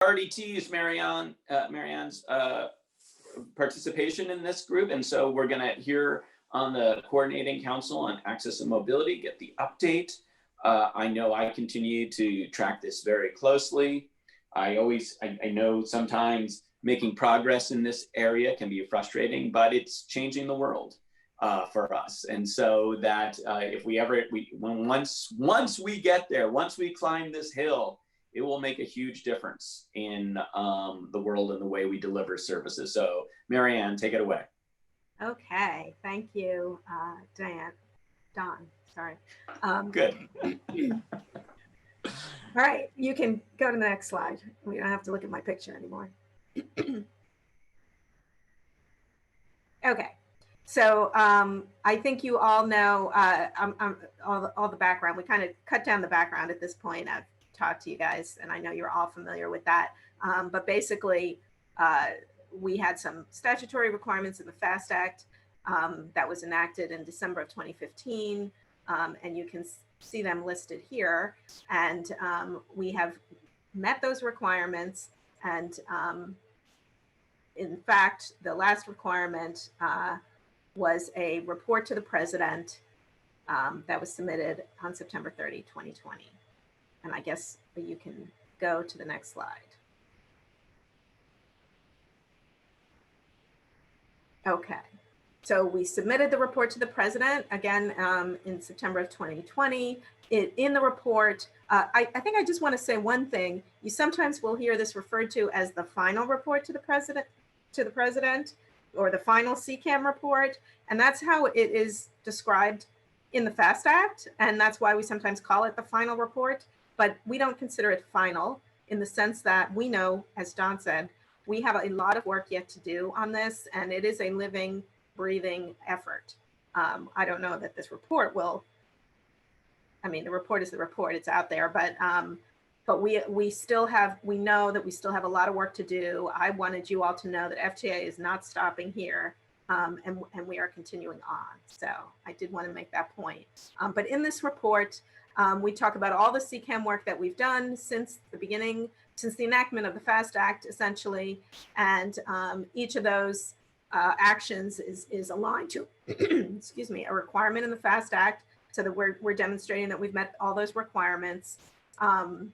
already teased Marianne's participation in this group, and so we're going to hear on the Coordinating Council on Access and Mobility, get the update. I know I continue to track this very closely. I know sometimes making progress in this area can be frustrating, but it's changing the world for us. And so that if once we get there, once we climb this hill, it will make a huge difference in the world and the way we deliver services. So Marianne, take it away. Okay, thank you, Don, sorry. Good. All right, you can go to the next slide. We don't have to look at my picture anymore. Okay, so I think you all know all the background. We kind of cut down the background at this point. I've talked to you guys, and I know you're all familiar with that. But basically, we had some statutory requirements in the FAST Act that was enacted in December of 2015, and you can see them listed here. And we have met those requirements. And in fact, the last requirement was a report to the president that was submitted on September 30, 2020. And I guess you can go to the next slide. Okay, so we submitted the report to the president again in September of 2020. In the report, I think I just want to say one thing. You sometimes will hear this referred to as the final report to the president, or the final CCAM report, and that's how it is described in the FAST Act, and that's why we sometimes call it the final report. But we don't consider it final in the sense that we know, as Don said, we have a lot of work yet to do on this, and it is a living, breathing effort. I don't know that this report will, I mean, the report is the report, it's out there, but we know that we still have a lot of work to do. I wanted you all to know that FTA is not stopping here, and we are continuing on. So I did want to make that point. But in this report, we talk about all the CCAM work that we've done since the beginning, since the enactment of the FAST Act, essentially, and each of those actions is aligned to, excuse me, a requirement in the FAST Act, so that we're demonstrating that we've met all those requirements. And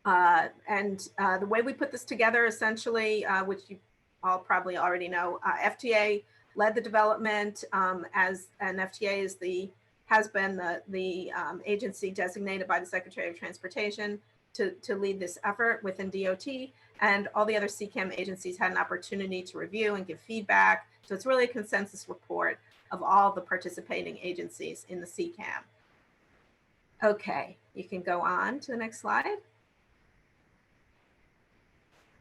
the way we put this together, essentially, which you all probably already know, FTA led the development, as an FTA has been the agency designated by the Secretary of Transportation to lead this effort within DOT, and all the other CCAM agencies had an opportunity to review and give feedback. So it's really a consensus report of all the participating agencies in the CCAM. Okay, you can go on to the next slide.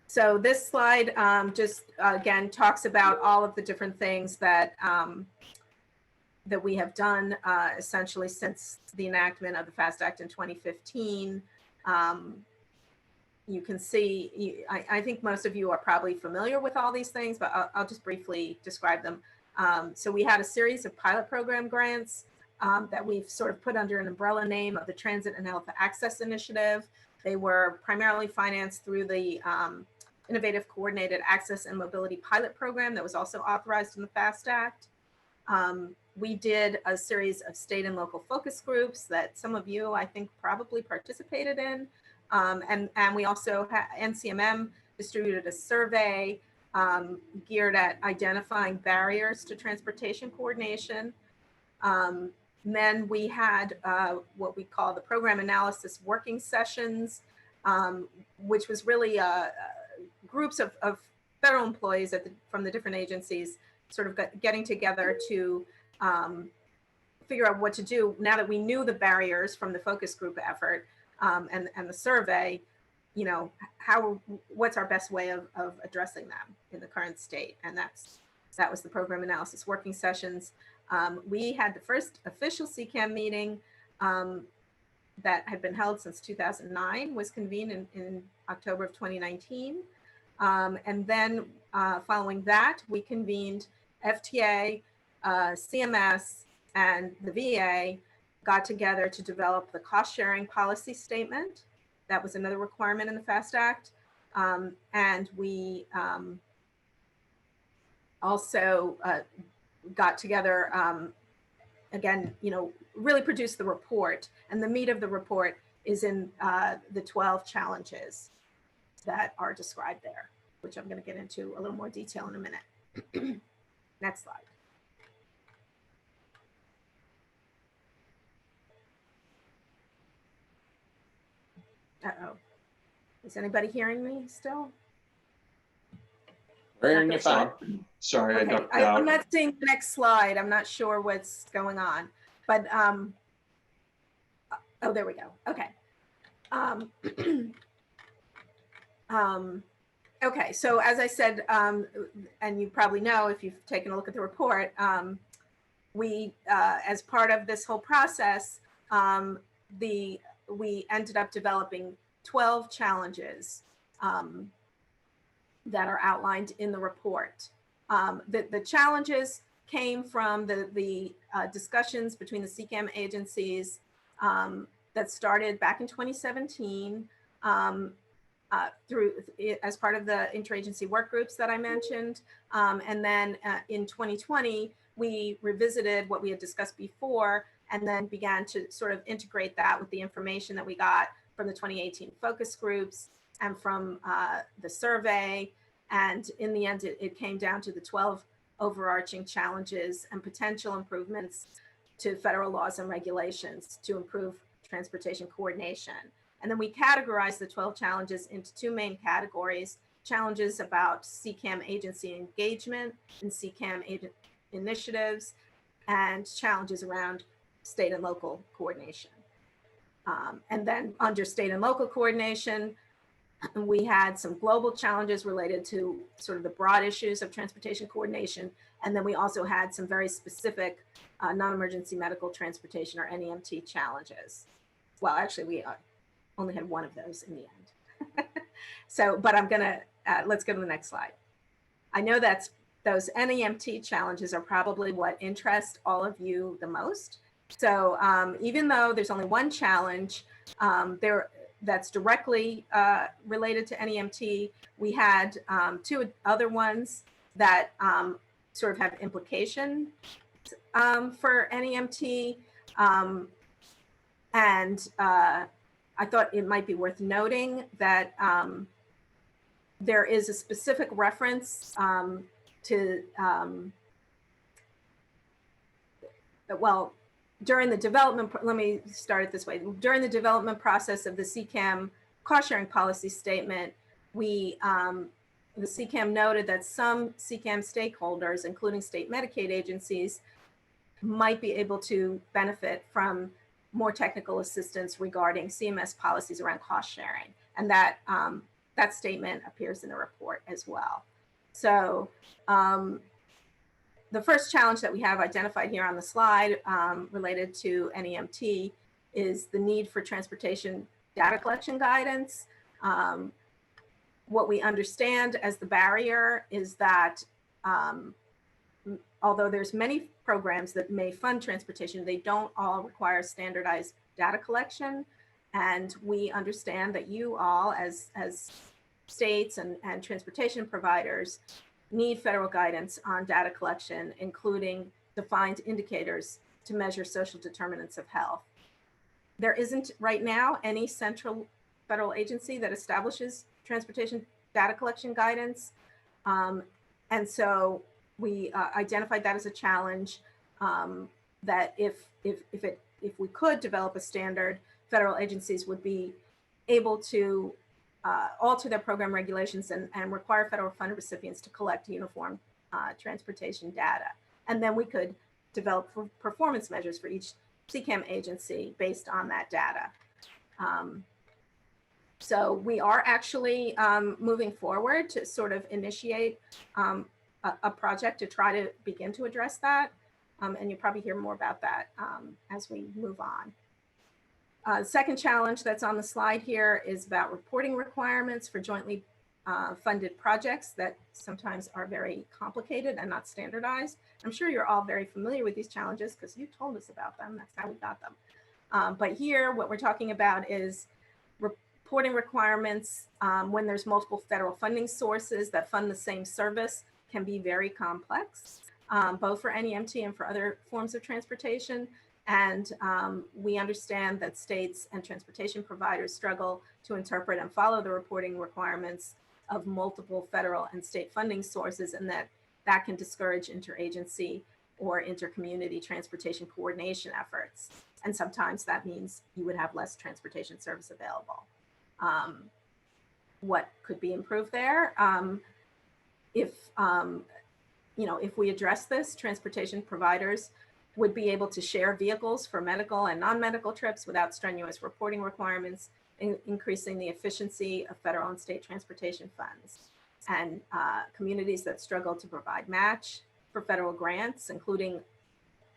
So this slide just again talks about all of the different things that that we have done essentially since the enactment of the FAST Act in 2015. You can see, I think most of you are probably familiar with all these things, but I'll just briefly describe them. So we had a series of pilot program grants that we've sort of put under an umbrella name of the Transit and Health Access Initiative. They were primarily financed through the Innovative Coordinated Access and Mobility Pilot Program that was also authorized in the FAST Act. We did a series of state and local focus groups that some of you, I think, probably participated in. And we also NCMM distributed a survey geared at identifying barriers to transportation coordination. Then we had what we call the program analysis working sessions, which was really groups of federal employees from the different agencies sort of getting together to figure out what to do now that we knew the barriers from the focus group effort and the survey, you know, what's our best way of addressing them in the current state. And that was the program analysis working sessions. We had the first official CCAM meeting that had been held since 2009, was convened in October of 2019. And then following that, we convened FTA, CMS, and the VA got together to develop the cost sharing policy statement. That was another requirement in the FAST Act. And we also got together, again, really produced the report. And the meat of the report is in the 12 challenges that are described there, which I'm going to get into a little more detail in a minute. Next slide. Uh-oh. Is anybody hearing me still? We're hearing you fine. Sorry, Okay. I ducked out. I'm not seeing the next slide. I'm not sure what's going on, but oh, there we go. Okay. Okay, so as I said, and you probably know if you've taken a look at the report, we, as part of this whole process, we ended up developing 12 challenges that are outlined in the report. The challenges came from the discussions between the CCAM agencies that started back in 2017 through as part of the interagency work groups that I mentioned. And then in 2020, we revisited what we had discussed before and then began to sort of integrate that with the information that we got from the 2018 focus groups and from the survey. And in the end, it came down to the 12 overarching challenges and potential improvements to federal laws and regulations to improve transportation coordination. And then we categorized the 12 challenges into two main categories: challenges about CCAM agency engagement and CCAM initiatives, and challenges around state and local coordination. And then under state and local coordination, we had some global challenges related to sort of the broad issues of transportation coordination. And then we also had some very specific non-emergency medical transportation, or NEMT, challenges. Well, actually, we only had one of those in the end. So, but I'm gonna, let's go to the next slide. I know that's those NEMT challenges are probably what interest all of you the most. So even though there's only one challenge that's directly related to NEMT, we had two other ones that sort of have implication for NEMT. And I thought it might be worth noting that there is a specific reference to, well, during the development, let me start it this way. During the development process of the CCAM cost sharing policy statement, the CCAM noted that some CCAM stakeholders, including state Medicaid agencies, might be able to benefit from more technical assistance regarding CMS policies around cost sharing. And that, that statement appears in the report as well. So the first challenge that we have identified here on the slide related to NEMT is the need for transportation data collection guidance. What we understand as the barrier is that although there's many programs that may fund transportation, they don't all require standardized data collection. And we understand that you all, as states and transportation providers, need federal guidance on data collection, including defined indicators to measure social determinants of health. There isn't right now any central federal agency that establishes transportation data collection guidance. And so we identified that as a challenge, that if we could develop a standard, federal agencies would be able to alter their program regulations and require federal fund recipients to collect uniform transportation data. And then we could develop performance measures for each CCAM agency based on that data. So we are actually moving forward to sort of initiate a project to try to begin to address that. And you'll probably hear more about that as we move on. Second challenge that's on the slide here is about reporting requirements for jointly funded projects that sometimes are very complicated and not standardized. I'm sure you're all very familiar with these challenges because you told us about them. That's how we got them. But here, what we're talking about is Reporting requirements when there's multiple federal funding sources that fund the same service can be very complex, both for NEMT and for other forms of transportation. And we understand that states and transportation providers struggle to interpret and follow the reporting requirements of multiple federal and state funding sources, and that can discourage interagency or intercommunity transportation coordination efforts. And sometimes that means you would have less transportation service available. What could be improved there? If we address this, transportation providers would be able to share vehicles for medical and non-medical trips without strenuous reporting requirements, increasing the efficiency of federal and state transportation funds. And communities that struggle to provide match for federal grants, including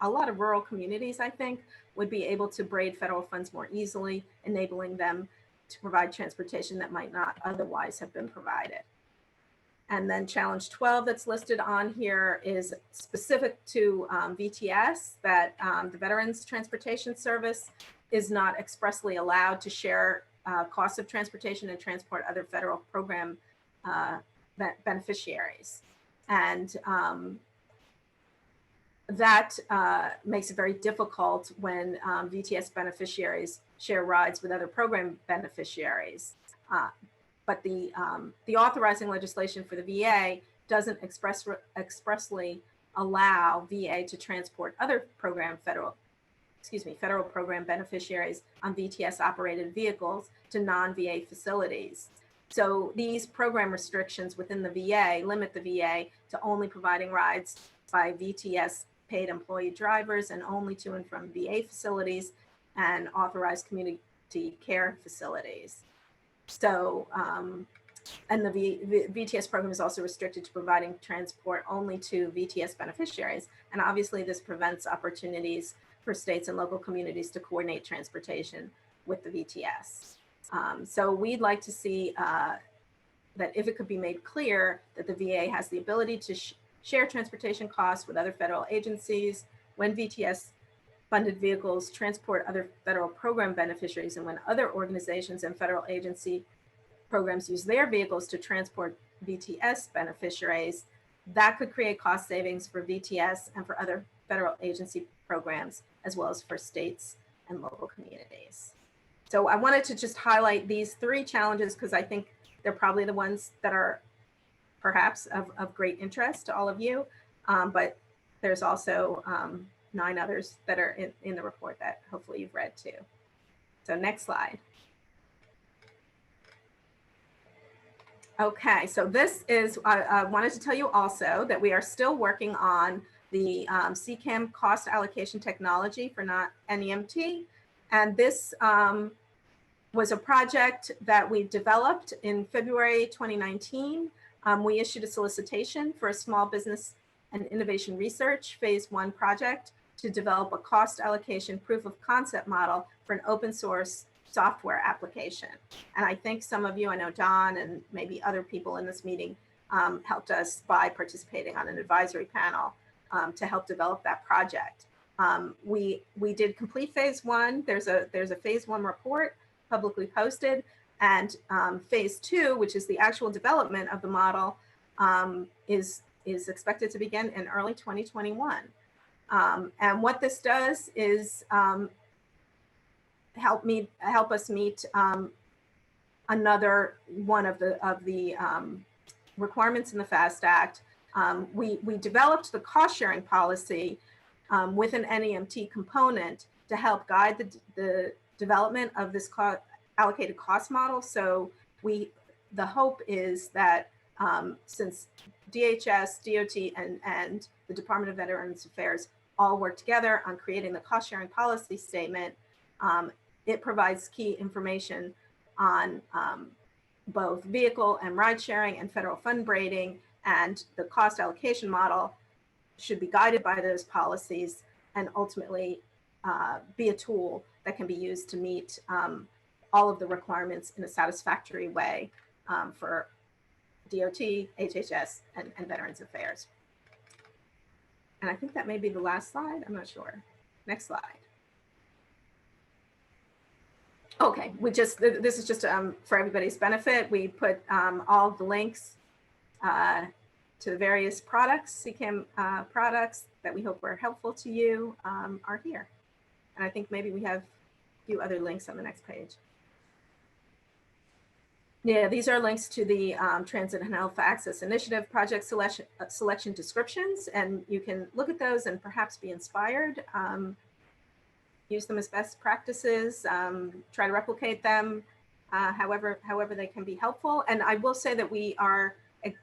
a lot of rural communities, I think, would be able to braid federal funds more easily, enabling them to provide transportation that might not otherwise have been provided. And then challenge 12 that's listed on here is specific to VTS, that the Veterans Transportation Service is not expressly allowed to share costs of transportation and transport other federal program beneficiaries. And that makes it very difficult when VTS beneficiaries share rides with other program beneficiaries. But the authorizing legislation for the VA doesn't expressly allow VA to transport other federal program beneficiaries on VTS operated vehicles to non-VA facilities. So these program restrictions within the VA limit the VA to only providing rides by VTS paid employee drivers and only to and from VA facilities and authorized community care facilities. So, and the VTS program is also restricted to providing transport only to VTS beneficiaries. And obviously this prevents opportunities for states and local communities to coordinate transportation with the VTS. So we'd like to see that if it could be made clear that the VA has the ability to share transportation costs with other federal agencies when VTS funded vehicles transport other federal program beneficiaries, and when other organizations and federal agency programs use their vehicles to transport VTS beneficiaries, that could create cost savings for VTS and for other federal agency programs, as well as for states and local communities. So I wanted to just highlight these three challenges because I think they're probably the ones that are perhaps of great interest to all of you, but there's also 9 others that are in the report that hopefully you've read too. So next slide. Okay, so this is, I wanted to tell you also that we are still working on the CCAM cost allocation technology for NEMT. And this was a project that we developed in February 2019. We issued a solicitation for a small business and innovation research phase 1 project to develop a cost allocation proof of concept model for an open source software application. And I think some of you, I know Don and maybe other people in this meeting helped us by participating on an advisory panel to help develop that project. We did complete phase 1. There's a phase 1 report publicly posted, and phase 2, which is the actual development of the model, is expected to begin in early 2021. And what this does is help us meet another one of the requirements in the FAST Act. We developed the cost sharing policy with an NEMT component to help guide the development of this allocated cost model. So the hope is that since DHS, DOT, and the Department of Veterans Affairs all work together on creating the cost sharing policy statement, it provides key information on both vehicle and ride sharing and federal fund braiding, and the cost allocation model should be guided by those policies and ultimately be a tool that can be used to meet all of the requirements in a satisfactory way for DOT, HHS, and Veterans Affairs. And I think that may be the last slide. I'm not sure. Next slide. Okay, this is just for everybody's benefit. We put all the links to the various products, CCAM products that we hope were helpful to you are here. And I think maybe we have a few other links on the next page. Yeah, these are links to the Transit and Health Access Initiative project selection descriptions, and you can look at those and perhaps be inspired. Use them as best practices, try to replicate them however they can be helpful. And I will say that we are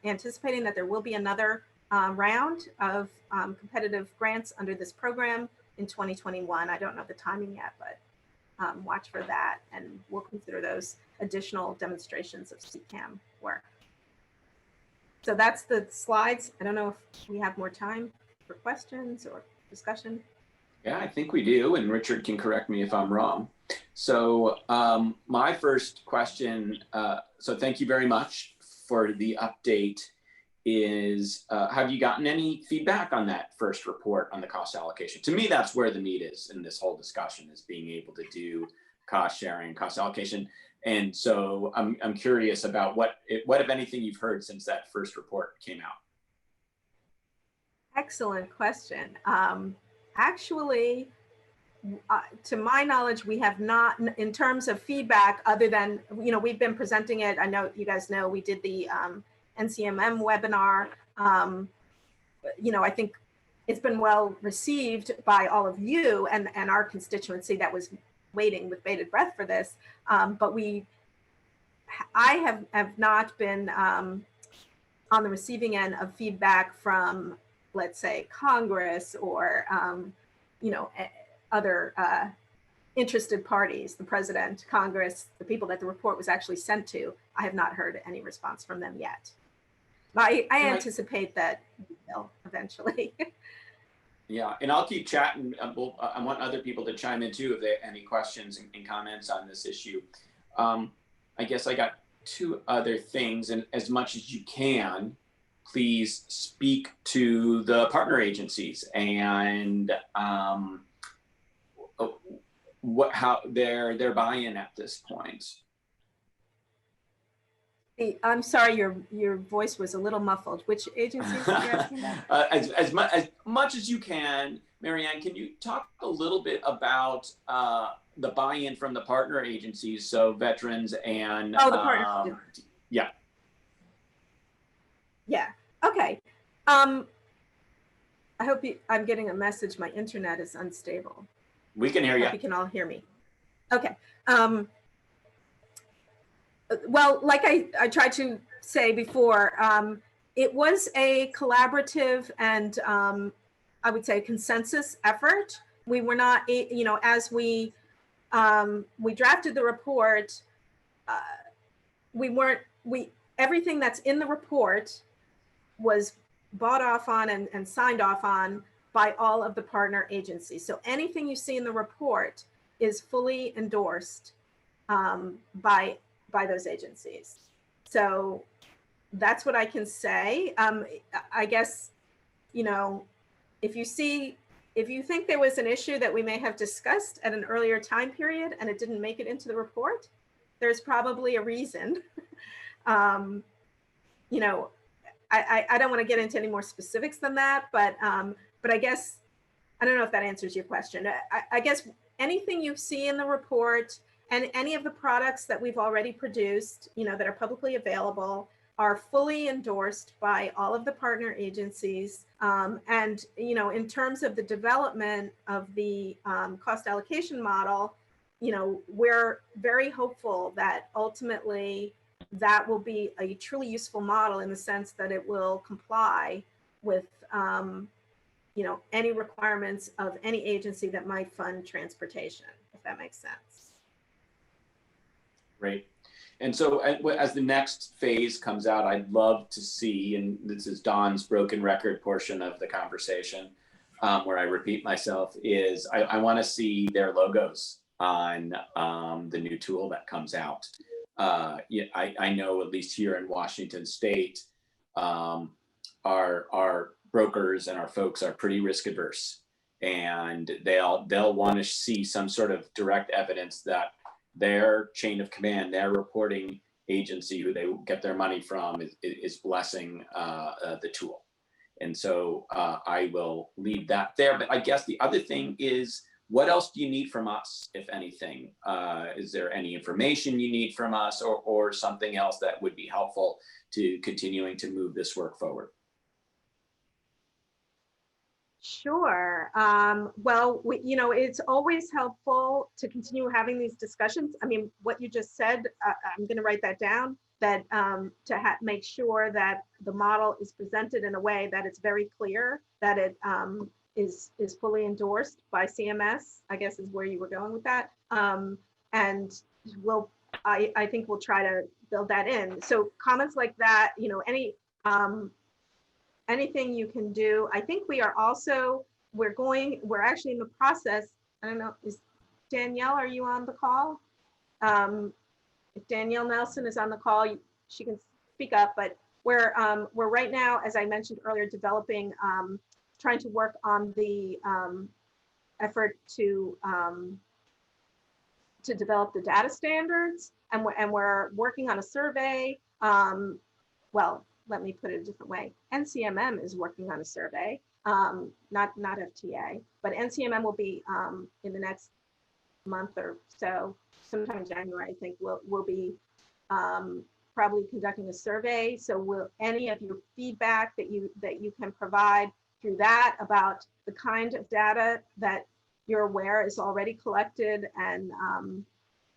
anticipating that there will be another round of competitive grants under this program in 2021. I don't know the timing yet, but watch for that, and we'll consider those additional demonstrations of CCAM work. So that's the slides. I don't know if we have more time for questions or discussion. Yeah, I think we do, and Richard can correct me if I'm wrong. So my first question, so thank you very much for the update, is have you gotten any feedback on that first report on the cost allocation? To me, that's where the meat is in this whole discussion, is being able to do cost sharing, cost allocation. And so I'm curious about what, if anything, you've heard since that first report came out. Excellent question. Actually, to my knowledge, we have not, in terms of feedback, other than, we've been presenting it. I know you guys know we did the NCMM webinar. I think it's been well received by all of you and our constituency that was waiting with bated breath for this. But I have not been on the receiving end of feedback from, let's say, Congress or, other interested parties, the president, Congress, the people that the report was actually sent to. I have not heard any response from them yet. But I anticipate that we will eventually. Yeah, and I'll keep chatting. I want other people to chime in too if they have any questions and comments on this issue. I guess I got two other things, and as much as you can, please speak to the partner agencies and how their buy-in at this point. I'm sorry, your voice was a little muffled. Which agencies are you asking about? As much as you can, Marianne, can you talk a little bit about the buy-in from the partner agencies, so veterans and the partner. Yeah. Yeah. Okay. I hope I'm getting a message. My internet is unstable. We can hear you. I hope you can all hear me. Okay. Well, like I tried to say before, it was a collaborative and I would say consensus effort. We were not, as we drafted the report, everything that's in the report was bought off on and signed off on by all of the partner agencies. So anything you see in the report is fully endorsed by those agencies. So that's what I can say. I guess, if you think there was an issue that we may have discussed at an earlier time period and it didn't make it into the report, there's probably a reason. I don't want to get into any more specifics than that, but I guess, I don't know if that answers your question. I guess anything you see in the report and any of the products that we've already produced, that are publicly available, are fully endorsed by all of the partner agencies. And, in terms of the development of the cost allocation model, we're very hopeful that ultimately that will be a truly useful model in the sense that it will comply with, any requirements of any agency that might fund transportation, if that makes sense. Great. And so as the next phase comes out, I'd love to see, and this is Dawn's broken record portion of the conversation, where I repeat myself, is I want to see their logos on the new tool that comes out. I know, at least here in Washington State, our brokers and our folks are pretty risk averse, and they'll want to see some sort of direct evidence that their chain of command, their reporting agency who they get their money from is blessing the tool. And so I will leave that there. But I guess the other thing is, what else do you need from us, if anything? Is there any information you need from us, or something else that would be helpful to continuing to move this work forward? Sure. Well, it's always helpful to continue having these discussions. I mean, what you just said, I'm going to write that down, that to make sure that the model is presented in a way that it's very clear, that it is fully endorsed by CMS, I guess is where you were going with that. And I think we'll try to build that in. So comments like that, anything you can do. I think we are also, we're actually in the process. I don't know, is Danielle, are you on the call? If Danielle Nelson is on the call, she can speak up, but we're right now, as I mentioned earlier, developing, trying to work on the effort to develop the data standards, and we're working on a survey. Well, let me put it a different way. NCMM is working on a survey, not FTA, but NCMM will be in the next month or so, sometime in January, I think we'll be probably conducting a survey. So any of your feedback that you can provide through that about the kind of data that you're aware is already collected, and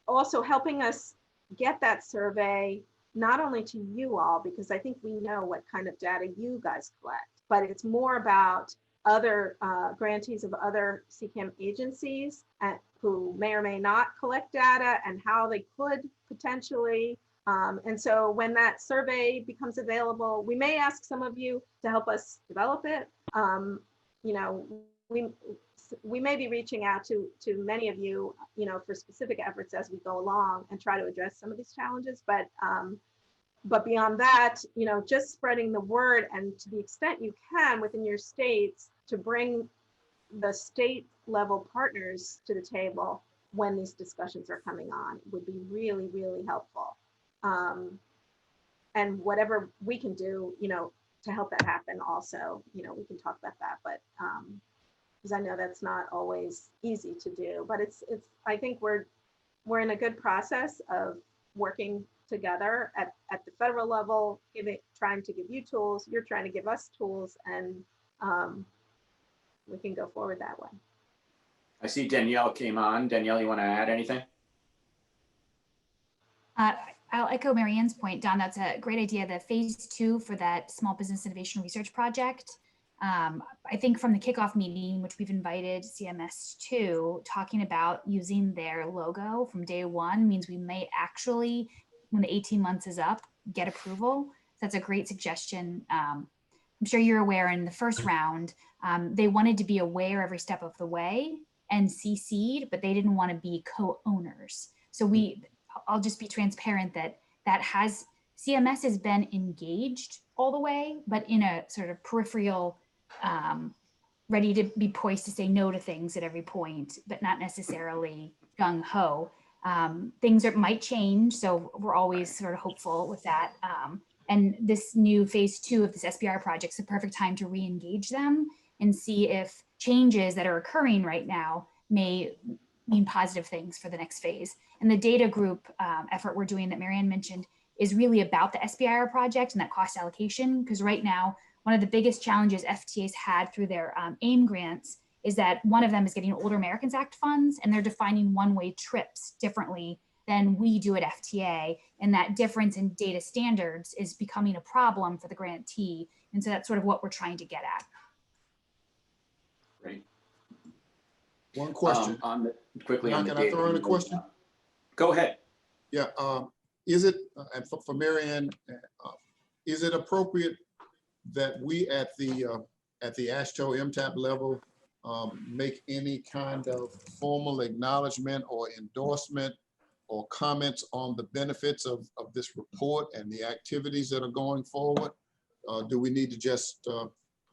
also helping us get that survey not only to you all, because I think we know what kind of data you guys collect, but it's more about other grantees of other CCAM agencies who may or may not collect data, and how they could potentially. And so when that survey becomes available, we may ask some of you to help us develop it. We may be reaching out to many of you, for specific efforts as we go along and try to address some of these challenges. But beyond that, just spreading the word, and to the extent you can within your states, to bring the state level partners to the table when these discussions are coming on would be really, really helpful. And whatever we can do, to help that happen also, we can talk about that, but because I know that's not always easy to do, but I think we're in a good process of working together at the federal level, trying to give you tools, you're trying to give us tools, and we can go forward that way. I see Danielle came on. Danielle, you want to add anything? I'll echo Marianne's point, Don. That's a great idea. The phase 2 for that small business innovation research project. I think from the kickoff meeting, which we've invited CMS to, talking about using their logo from day one means we may actually, when the 18 months is up, get approval. So that's a great suggestion. I'm sure you're aware in the first round, they wanted to be aware every step of the way and CC'd, but they didn't want to be co-owners. So I'll just be transparent that CMS has been engaged all the way, but in a sort of peripheral, ready to be poised to say no to things at every point, but not necessarily gung-ho. Things might change, so we're always sort of hopeful with that. And this new phase 2 of this SBR project is the perfect time to re-engage them and see if changes that are occurring right now may mean positive things for the next phase. And the data group effort we're doing that Marianne mentioned is really about the SBIR project and that cost allocation, because right now, one of the biggest challenges FTAs had through their AIM grants is that one of them is getting Older Americans Act funds, and they're defining one-way trips differently than we do at FTA. And that difference in data standards is becoming a problem for the grantee. And so that's sort of what we're trying to get at. Great. One question. Quickly on the can data. I throw in a question? Go ahead. Yeah. Is it, and for Marianne, is it appropriate that we at the AASHTO MTAP level make any kind of formal acknowledgement or endorsement or comments on the benefits of this report and the activities that are going forward? Do we need to just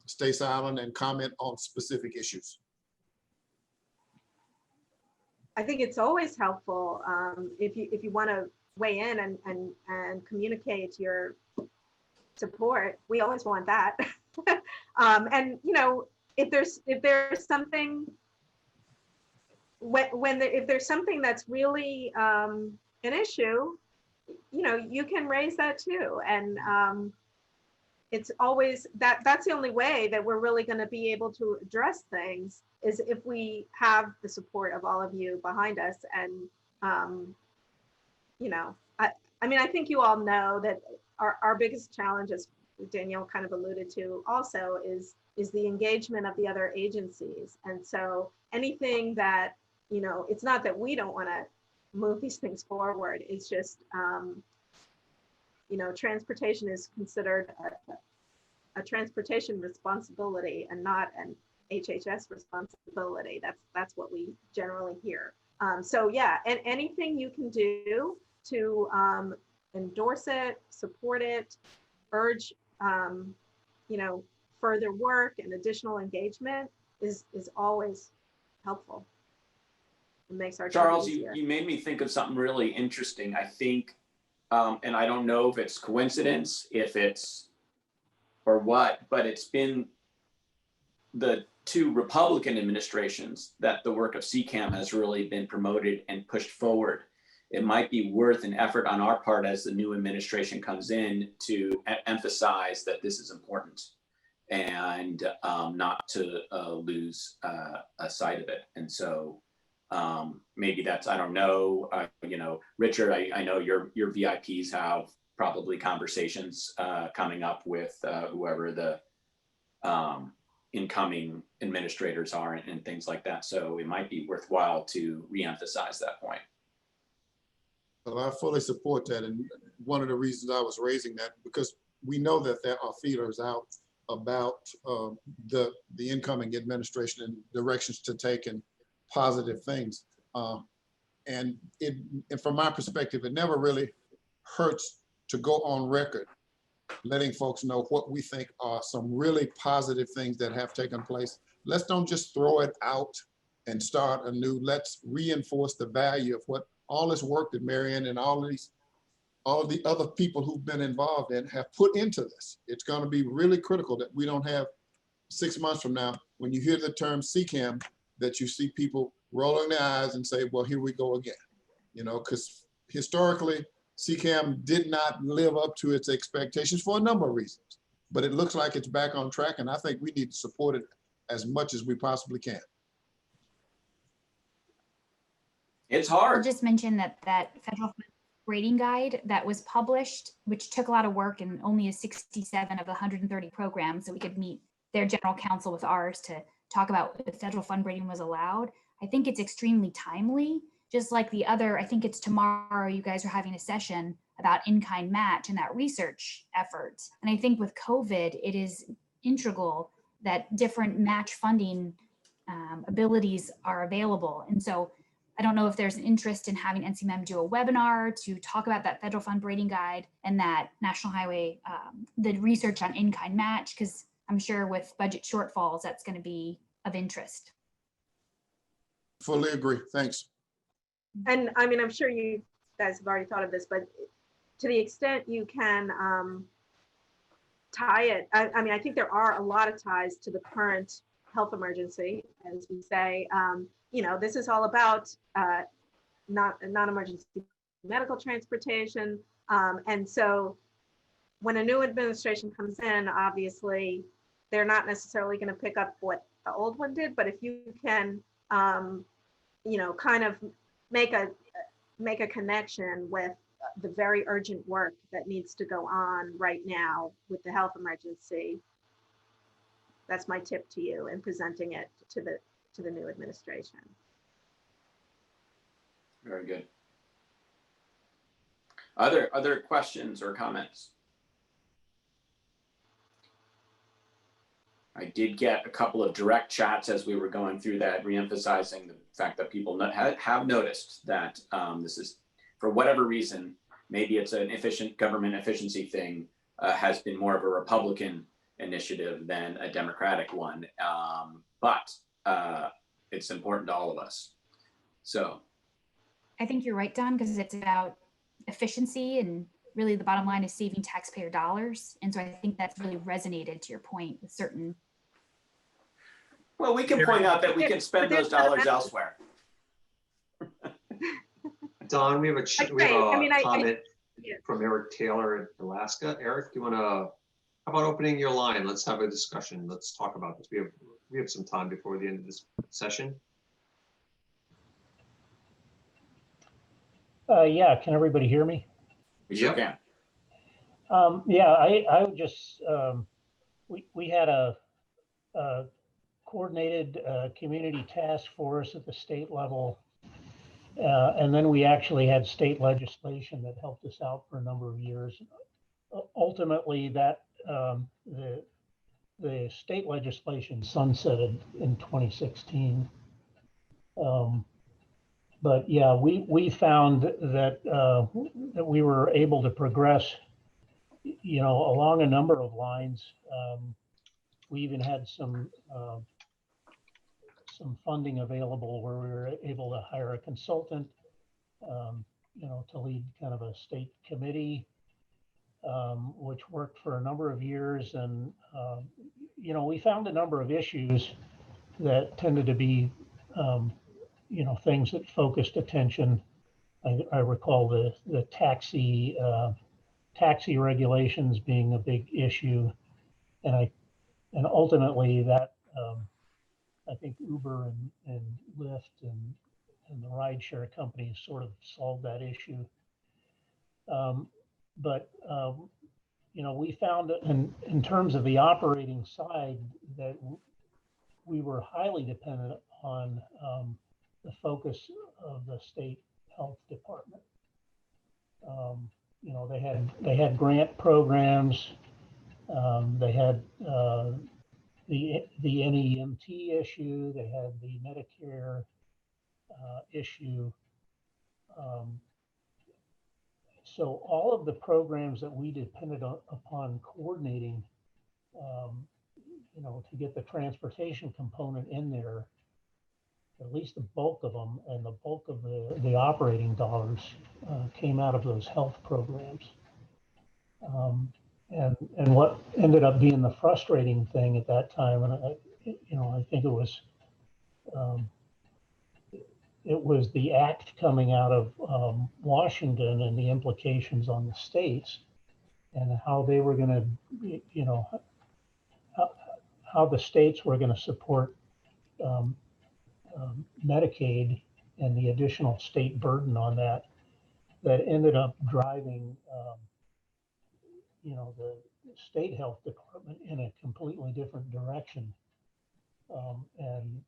stay silent and comment on specific issues? I think it's always helpful if you want to weigh in and communicate your support. We always want that. And you know, if there's something if there's something that's really an issue, you know, you can raise that too. And it's always that's the only way that we're really going to be able to address things, is if we have the support of all of you behind us. And you know, I mean, I think you all know that our biggest challenge, as Danielle kind of alluded to also, is the engagement of the other agencies. And so anything that, you know, it's not that we don't want to move these things forward, it's just you know, transportation is considered a transportation responsibility and not an HHS responsibility. That's what we generally hear. So yeah, and anything you can do to endorse it, support it, urge you know, further work and additional engagement is always helpful. It makes our job Charles, easier. you made me think of something really interesting. I think, and I don't know if it's coincidence, if it's or what, but it's been the two Republican administrations that the work of CCAM has really been promoted and pushed forward. It might be worth an effort on our part as the new administration comes in to emphasize that this is important and not to lose a sight of it. And so maybe that's, I don't know, you know, Richard, I know your VIPs have probably conversations coming up with whoever the incoming administrators are and things like that. So it might be worthwhile to reemphasize that point. Well, I fully support that. And one of the reasons I was raising that, because we know that there are feelers out about the incoming administration and directions to take and positive things. And from my perspective, it never really hurts to go on record letting folks know what we think are some really positive things that have taken place. Let's don't just throw it out and start anew. Let's reinforce the value of what all this work that Marianne and all the other people who've been involved in have put into this. It's going to be really critical that we don't have 6 months from now, when you hear the term CCAM, that you see people rolling their eyes and say, well, here we go again. You know, because historically, CCAM did not live up to its expectations for a number of reasons, but it looks like it's back on track, and I think we need to support it as much as we possibly can. It's hard. I'll just mention that federal fund rating guide that was published, which took a lot of work and only is 67 of the 130 programs, so we could meet their general counsel with ours to talk about if federal fund rating was allowed. I think it's extremely timely, just like the other, I think it's tomorrow, you guys are having a session about in-kind match and that research effort. And I think with COVID, it is integral that different match funding abilities are available. And so I don't know if there's an interest in having NCMM do a webinar to talk about that federal fund rating guide and that National Highway, the research on in-kind match, because I'm sure with budget shortfalls, that's going to be of interest. Fully agree. Thanks. And I mean, I'm sure you guys have already thought of this, but to the extent you can tie it, I mean, I think there are a lot of ties to the current health emergency, as we say. You know, this is all about non-emergency medical transportation. And so when a new administration comes in, obviously, they're not necessarily going to pick up what the old one did. But if you can, you know, kind of make a connection with the very urgent work that needs to go on right now with the health emergency, that's my tip to you in presenting it to the new administration. Very good. Other questions or comments? I did get a couple of direct chats as we were going through that, reemphasizing the fact that people have noticed that this is, for whatever reason, maybe it's an efficient government efficiency thing, has been more of a Republican initiative than a Democratic one. But it's important to all of us. So I think you're right, Don, because it's about efficiency, and really the bottom line is saving taxpayer dollars. And so I think that's really resonated to your point with certain. Well, we can point out that we can spend those dollars elsewhere. Don, we have a comment yeah. from Eric Taylor in Alaska. Eric, do you want to, how about opening your line? Let's have a discussion. Let's talk about this. We have some time before the end of this session. Yeah, can everybody hear me? We sure can. Yeah, I would just, we had a coordinated community task force at the state level. And then we actually had state legislation that helped us out for a number of years. Ultimately, that the state legislation sunsetted in 2016. But yeah, we found that that we were able to progress, you know, along a number of lines. We even had some funding available where we were able to hire a consultant, you know, to lead kind of a state committee, which worked for a number of years. And, you know, we found a number of issues that tended to be, you know, things that focused attention. I recall the taxi regulations being a big issue, and ultimately that I think Uber and Lyft and the rideshare companies sort of solved that issue. But you know, we found that in terms of the operating side that we were highly dependent on the focus of the state health department. You know, they had grant programs. They had the NEMT issue. They had the Medicare issue. So all of the programs that we depended upon coordinating, you know, to get the transportation component in there, at least the bulk of them and the bulk of the operating dollars came out of those health programs. And what ended up being the frustrating thing at that time, and you know, I think it was the act coming out of Washington and the implications on the states and how they were going to, you know, how the states were going to support Medicaid and the additional state burden on that ended up driving, you know, the state health department in a completely different direction. And,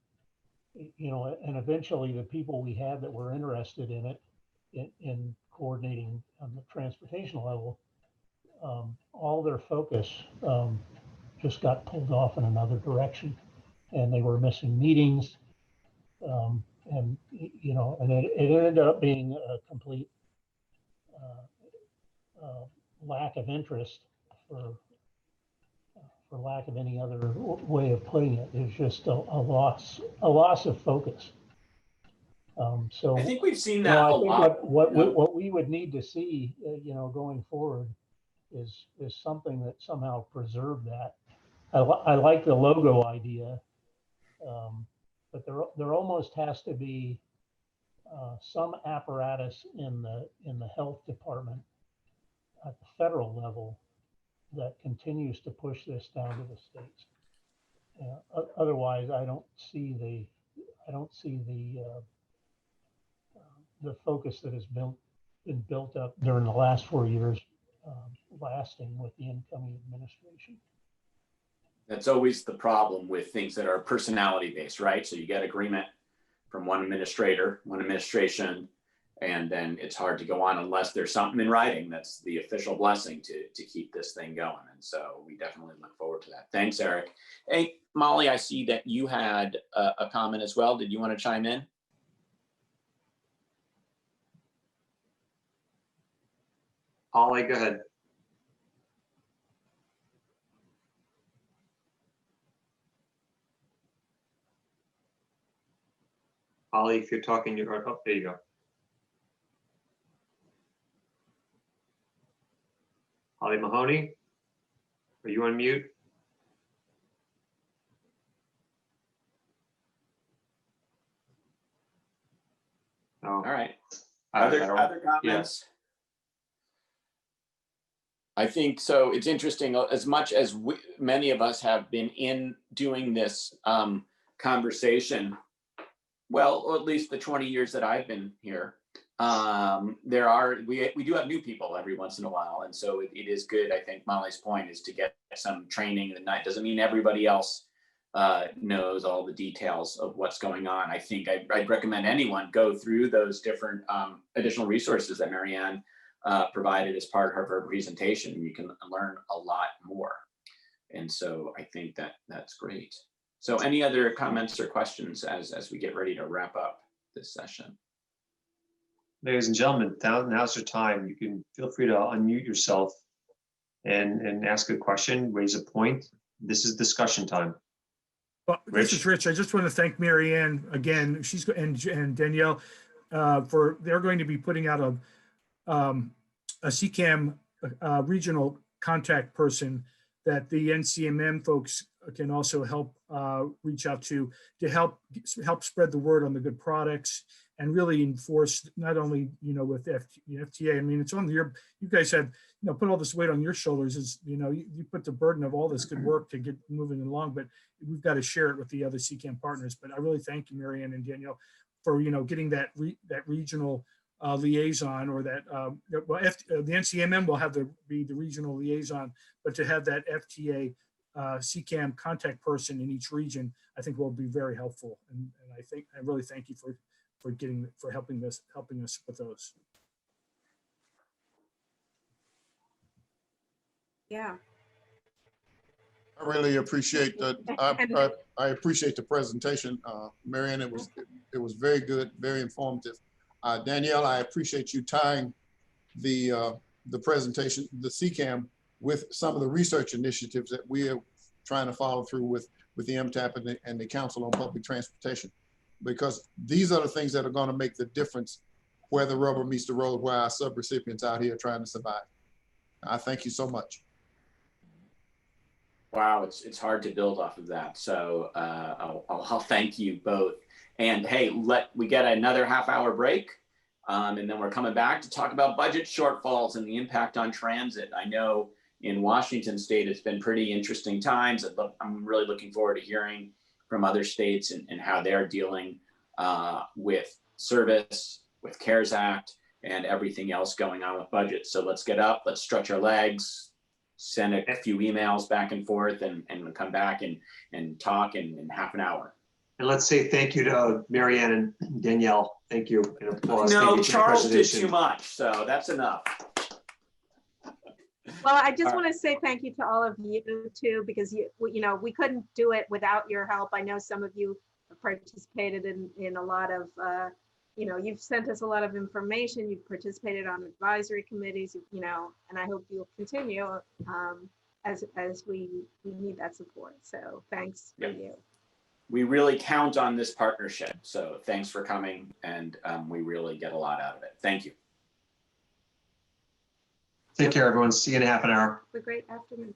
you know, and eventually the people we had that were interested in it, in coordinating on the transportation level, all their focus just got pulled off in another direction, and they were missing meetings. And, you know, and it ended up being a complete lack of interest, for lack of any other way of putting it. It's just a loss of focus. So I think we've seen that a lot. What we would need to see, you know, going forward is something that somehow preserved that. I like the logo idea, but there almost has to be some apparatus in the health department at the federal level that continues to push this down to the states. Otherwise, I don't see the focus that has been built up during the last 4 years lasting with the incoming administration. That's always the problem with things that are personality based, right? So you get agreement from one administration, and then it's hard to go on unless there's something in writing that's the official blessing to keep this thing going. And so we definitely look forward to that. Thanks, Eric. Hey, Molly, I see that you had a comment as well. Did you want to chime in? Holly, go ahead. Holly, if you're talking, you're, oh, there you go. Molly Mahoney, are you on mute? No. All right. I Other don't- other comments? I think so. It's interesting. As much as many of us have been in doing this conversation, well, or at least the 20 years that I've been here, we do have new people every once in a while, and so it is good. I think Molly's point is to get some training. And that doesn't mean everybody else knows all the details of what's going on. I think I'd recommend anyone go through those different additional resources that Marianne provided as part of her presentation. You can learn a lot more. And so I think that that's great. So any other comments or questions as we get ready to wrap up this session? Ladies and gentlemen, now's your time. You can feel free to unmute yourself and ask a question, raise a point. This is discussion time. Well, this is Rich. I just want to thank Marianne again. She's and Danielle they're going to be putting out a CCAM regional contact person that the NCMM folks can also help reach out to help spread the word on the good products and really enforce not only, with FTA. I mean, it's on you guys have, put all this weight on your shoulders is, you put the burden of all this good work to get moving along, but we've got to share it with the other CCAM partners. But I really thank you, Marianne and Danielle, for, getting that regional liaison, or that the NCMM will have be the regional liaison, but to have that FTA CCAM contact person in each region, I think will be very helpful. And I really thank you for helping us with those. Yeah. I really appreciate that. I appreciate the presentation, Marianne. It was very good, very informative. Danielle, I appreciate you tying the presentation, the CCAM, with some of the research initiatives that we are trying to follow through with the MTAP and the Council on Public Transportation, because these are the things that are going to make the difference where the rubber meets the road, where our subrecipients out here trying to survive. I thank you so much. Wow, it's hard to build off of that. So I'll thank you both. And hey, we get another half-hour break, and then we're coming back to talk about budget shortfalls and the impact on transit. I know in Washington State, it's been pretty interesting times. I'm really looking forward to hearing from other states and how they're dealing with service, with CARES Act, and everything else going on with budget. So let's get up, let's stretch our legs, send a few emails back and forth, and come back and talk in half an hour. And let's say thank you to Marianne and Danielle. Thank you. And applause. No, Thank you for the Charles did presentation. too much, so that's enough. Well, I just want to say thank you to all of you too, because we couldn't do it without your help. I know some of you have participated in a lot of, you've sent us a lot of information. You've participated on advisory committees, and I hope you'll continue as we need that support. So thanks for you. We really count on this partnership. So thanks for coming, and we really get a lot out of it. Thank you. Take care, everyone. See you in a half an hour. Have a great afternoon.